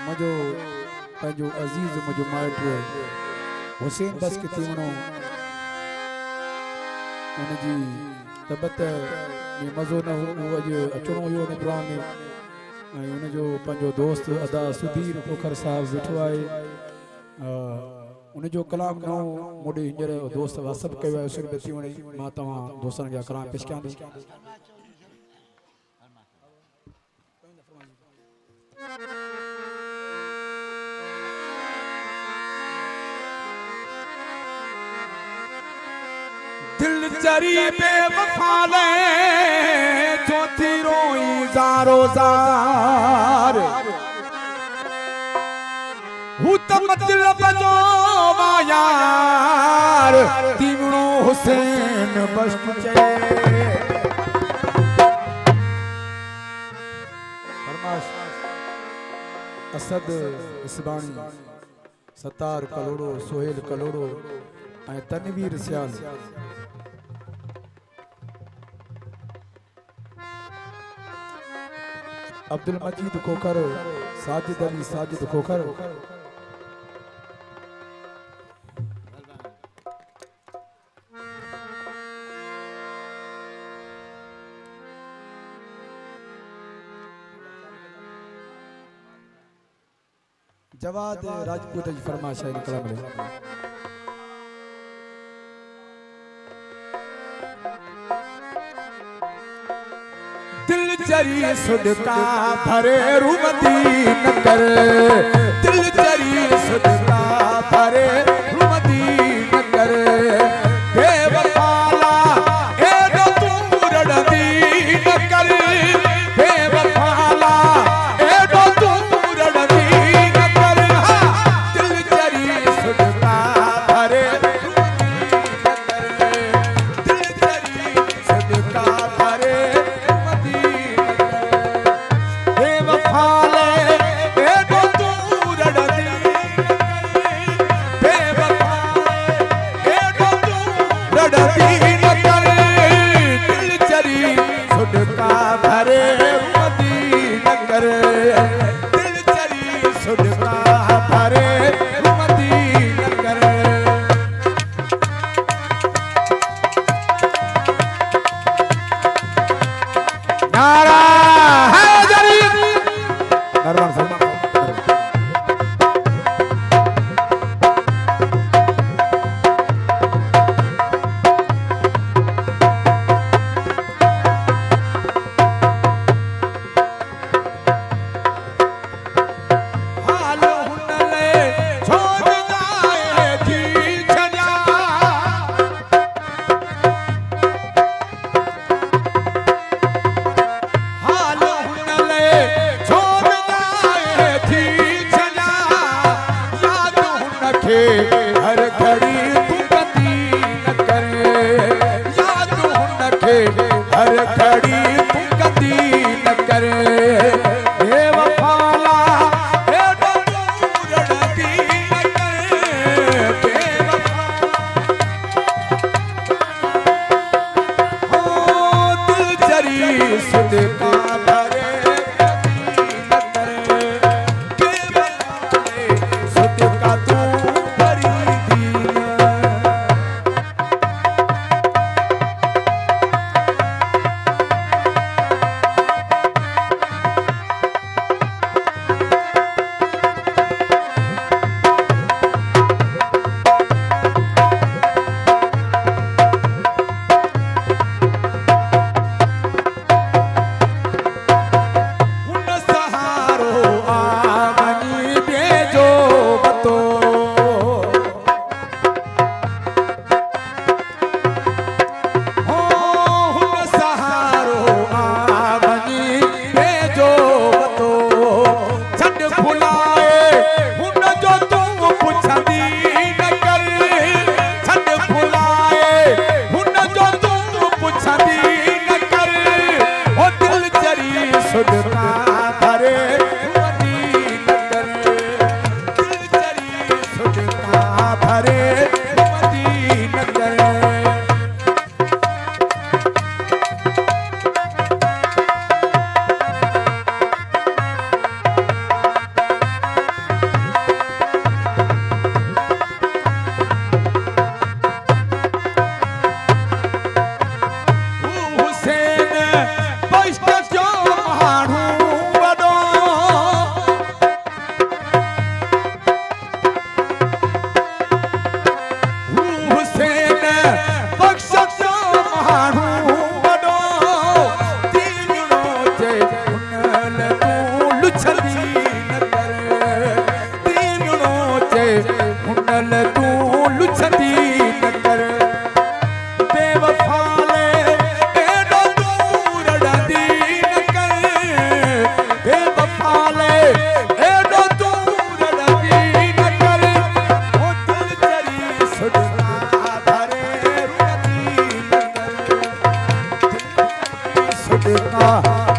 मुझो पंहिंजो अजीज मुझो माइट हुसैन बस के थी वणो उनजी तबत में मज़ो न हो वो अॼु अचणो हुयो उन प्रोग्राम में ऐं उनजो पंहिंजो दोस्त अदा सुधीर खोखर साहब वेठो आहे उनजो कलाम नओ मोॾे हींअर दोस्त वासप कयो आहे उसे बि थी वणे मां तव्हां दोस्तनि जा कलाम पेश कयां थो दिल चरी बेवफाले जो थी रोई ज़ारो ज़ार हू त मतलब जो यार तीवणो हुसैन बश्त चे फरमाश असद इसबानी सतार कलोड़ो सोहेल कलोड़ो ऐं तनवीर सियाल अब्दुल मजीद खोखर साजिद अली साजिद खोखर जवाद राजपूत जी फरमाइश है कलाम में दिल चरी सुदका भरे रूमती न कर दिल चरी सुदका भरे रूमती न कर बेवफाला एडो तू रड़दी न कर बेवफाला एडो तू रड़दी न कर दिल चरी सुदका भरे दिल चरी सुदका भरे सदका